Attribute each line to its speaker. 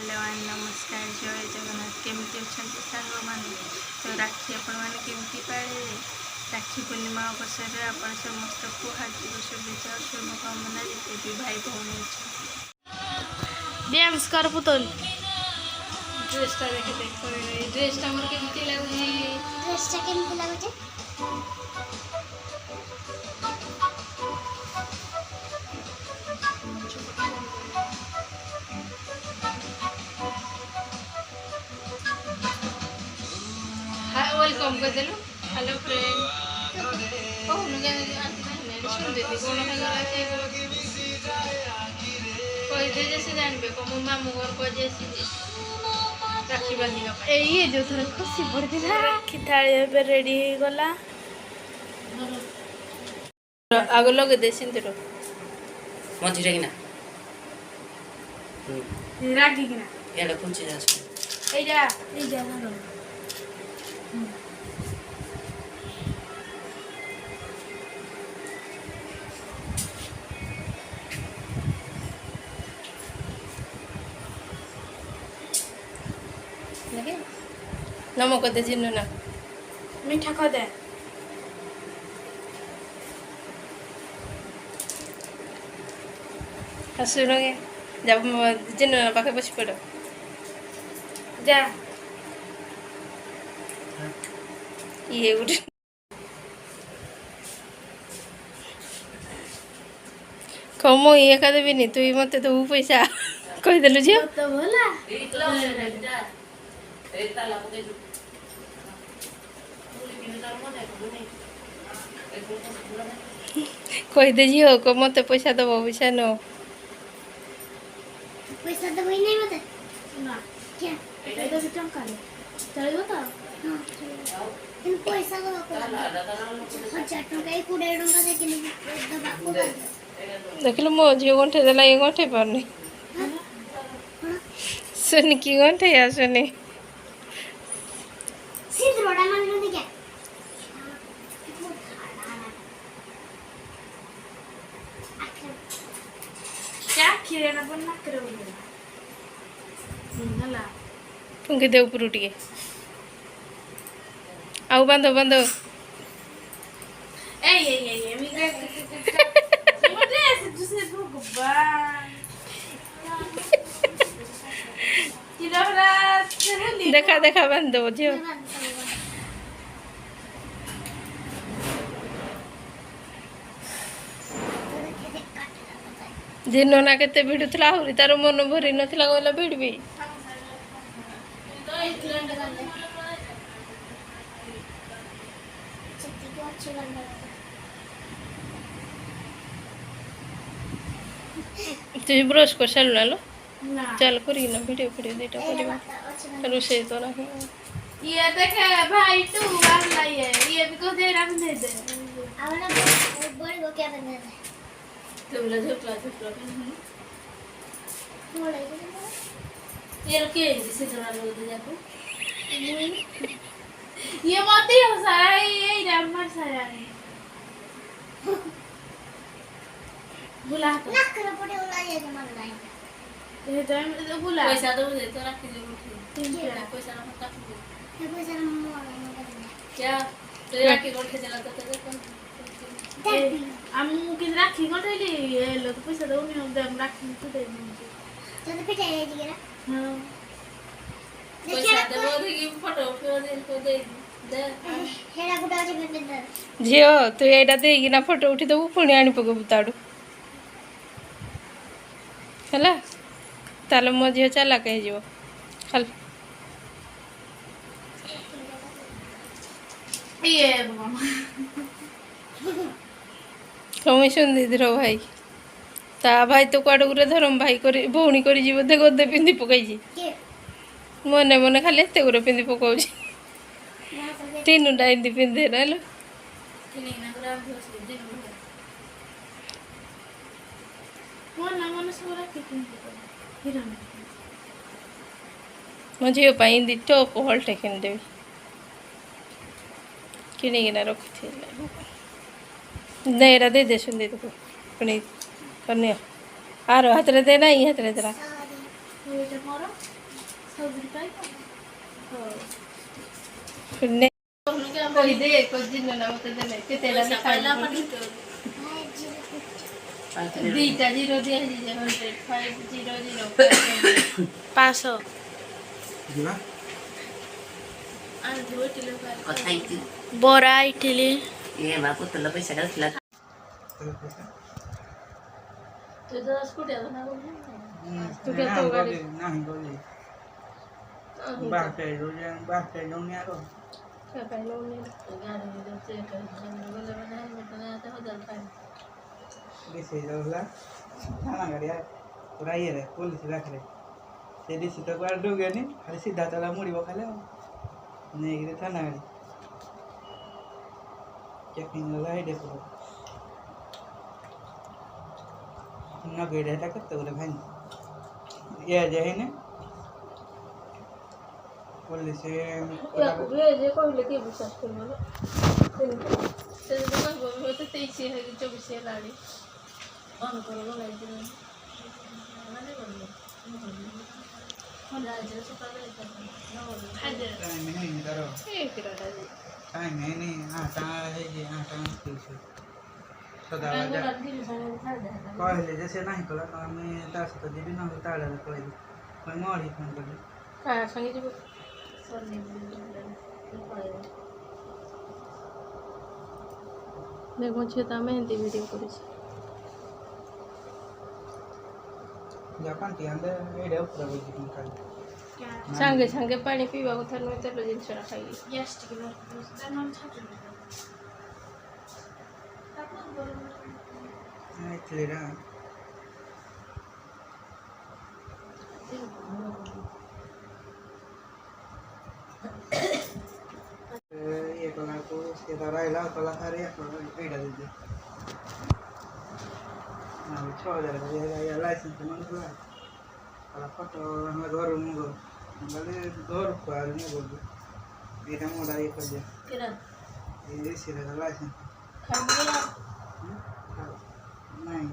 Speaker 1: hello नमस्कार जय जगन्नाथ केमती अच्छा सांग मैंने तो राखी आपण मैंने केमती पाले राखी पूर्णिमा अवसर में आप समस्त को हार्दिक शुभेच्छा और शुभकामना जिते भी भाई भौणी
Speaker 2: डांस कर पुतल
Speaker 1: ड्रेसटा देखे देख ड्रेसटा मोर केमती लगुची
Speaker 2: ड्रेसटा केमती लागुची
Speaker 1: वेलकम कर देलु हेलो फ्रेंड ओह नुगे सुन देती कौन है गला से कोई दे जैसे जानबे को मो मामू घर को जैसे राखी बांधिगा
Speaker 2: ए ये जो थोड़ा खुशी पड़तिला राखी थाली पे रेडी हो गला
Speaker 1: आगो लगे दे सिंदूर
Speaker 3: मझी किना
Speaker 2: राखी किना
Speaker 3: एडा कुंची जास
Speaker 2: ए जा ना
Speaker 1: नमक दे जिन्नु ना
Speaker 2: मीठा खा दे
Speaker 1: सुनोगे जब जिन्नु ना पाखे बस पड़ो
Speaker 2: जा
Speaker 1: ये उठ कमो ये का देबी नी तू मते तो पैसा कहि देलु जे
Speaker 2: तो भला
Speaker 1: कहि दे जियो को मते पैसा दबो पैसा नो
Speaker 2: पैसा तो वही नहीं मते ना क्या तो कितना कर चलो तो हां इन पैसा को 1000 टका एक 20 टका दे कि दबा को
Speaker 1: देखलो मो जियो गंठे देला ये गंठे पारनी सुन की गंठे या सुने
Speaker 2: सिर्फ रोड़ा मान लो क्या क्या खीरे ना बन ना करो नला
Speaker 1: फुंकी दे ऊपर उठिए आउ बांधो बांधो
Speaker 2: ए मी मुझे ऐसे दूसरे भगवान
Speaker 1: देखा देखा बांधो जियो जिनो ना केते भिड़ुतला आहुरी तार मन भरी नथिला गला भिड़बी तु ब्रश कर सारू ना लो चल करी ना वीडियो वीडियो देटा करबा रोसे तो नहीं
Speaker 2: ये देखे भाई तू वाला ये भी को दे रहा दे दे आवला बड़ी को क्या बना दे
Speaker 1: तुमला झोपला
Speaker 2: थोड़ा
Speaker 1: ये के से तोरा लोग दे जाको
Speaker 2: ये मत ही हो सारा ये रामर सारा बुला तो ना कर पड़े वाला ये जमा लाई ये तो बुला
Speaker 1: पैसा दो दे तो रख दे उठी पैसा ना मत
Speaker 2: ये पैसा मोर
Speaker 1: क्या तो राखी गोठे चला तो
Speaker 2: हम किन राखी गोठेली ये लोग पैसा दो नहीं हम राखी को दे तो पिटा ले जी ना हां
Speaker 1: पैसा दे बोल की फोटो दे को दे
Speaker 2: हेरा गुडा जे गंदे
Speaker 1: झियो तू एटा देगी ना फोटो उठी दबु पुणी आनी पको ताडू हला ताले मो झियो चला कहि जिवो हल
Speaker 2: ये मामा
Speaker 1: कमी सुन दीदी रो भाई ता भाई तो कुआडे गुरे धरम भाई करी भौणी करी जीव दे गदे पिंदी पकाई जी मने मने खाली एते गुरे पिंदी पकाउजी तीन डाइंदी पिंदे ना लो
Speaker 2: मन सब राखी हिरण
Speaker 1: मो झियो पाई दी टॉप हॉल्ट किन देबी किनिकिना रखी नेरा दे दे सुन दे तो पुणी करने आरो हाथ रे दे ना ये हाथ रे देना
Speaker 2: ଏଇଟା ମୋର ସବୁରି ପାଇଁ
Speaker 1: फिरने କହିଦେ ଦିନ ନା ମତେ ଦେଲେ କେତେଟା
Speaker 2: ପାଇଲା
Speaker 1: ଲେଖା
Speaker 2: ପାଣି
Speaker 1: ଦିଟା ଜିରୋ ଦିଆହେଇଛି 100
Speaker 2: 500
Speaker 4: ଯିବା
Speaker 3: କଥା ହେଇକି
Speaker 2: ବରା ଇଟିଲି
Speaker 3: ଏ ବାପୁ ତେଲ ପଇସାଟା ଥିଲା
Speaker 4: ତେଲ ପଇସା
Speaker 1: ତୁ ତ ସ୍କୁଟି ନା
Speaker 4: ନାହିଁ ଗଲି ବାହାଟେ ଯାଉନି ଆଗ ଡିସି ଯାଉଥିଲା ଥାନା ଗାଡ଼ିଆ ପୁରା ଇଏରେ ପୋଲିସ ପାଖରେ ସେ ଡିସି ତ କୁଆଡ଼େ ଡୁଗେନି ଖାଲି ସିଧା ଚଲା ମୁଡ଼ିବ ଖାଲି ଆଉ ନେଇକିରି ଥାନା ଗାଡ଼ି ଚେକିଂ ଗଲା ଏଇଠି ପୁରା ନଗେଇଟା କେତେ ଗୁରେ ଭାଇ ଇଏ ଯାଇନି ପୋଲିସ
Speaker 1: ଯେ କହିଲେ କିଏ ବିଶ୍ୱାସ କରିବ ସେ ଯଦି କହିବ ହୁଏତ 23-24 ହେଲାଣି
Speaker 4: ଟାଇମ୍ ହେଇନି ତାର ଟାଇମ୍ ହେଇନି 8 ହେଇଛି 8:30 ସଦାବେଳେ କହିଲେ ଯେ ସେ ନାହିଁ କଲା ତ ଆମେ ତା ସହିତ ଯିବି ନହେଲେ ତା ଆଡ଼େ କହିଲି ମୁଁ ମଢ଼ି ଫୋନ୍ କଲି
Speaker 1: କାହା ସାଙ୍ଗେ ଯିବ ଦେଖ ଝିଅ ତା ମେହେନ୍ଦି ଭିଡ଼ିଓ କରୁଛି
Speaker 4: ଜାପାନ ଆନ୍ଦେ ଏଇଟା ଉପରେ ବଇଛି ଖାଲି
Speaker 1: ସାଙ୍ଗେ ସାଙ୍ଗେ ପାଣି ପିଇବା କଥା ନୁହେଁ ତେଲ ଜିନିଷଟା ଖାଇକି
Speaker 4: ଏଥିରେ ଇଏ କଲାକୁ ସେ ଧର ଆଇଲା କଲା ଥରେ ଏଇଟା ଦେଇଛି 6,000 ଲାଇସେନ୍ସ ମିଳୁଥିଲା ଫଟୋ ଆମେ ଘରୁ ମୁଁ ଗଲି ଘରକୁ ଆହୁରି ମୁଁ ଗଲି ଏଇଟା ମୋଟା ଇଏ କରିଦିଅ ଏଇ ଲାଇସେନ୍ସ ନାଇଁ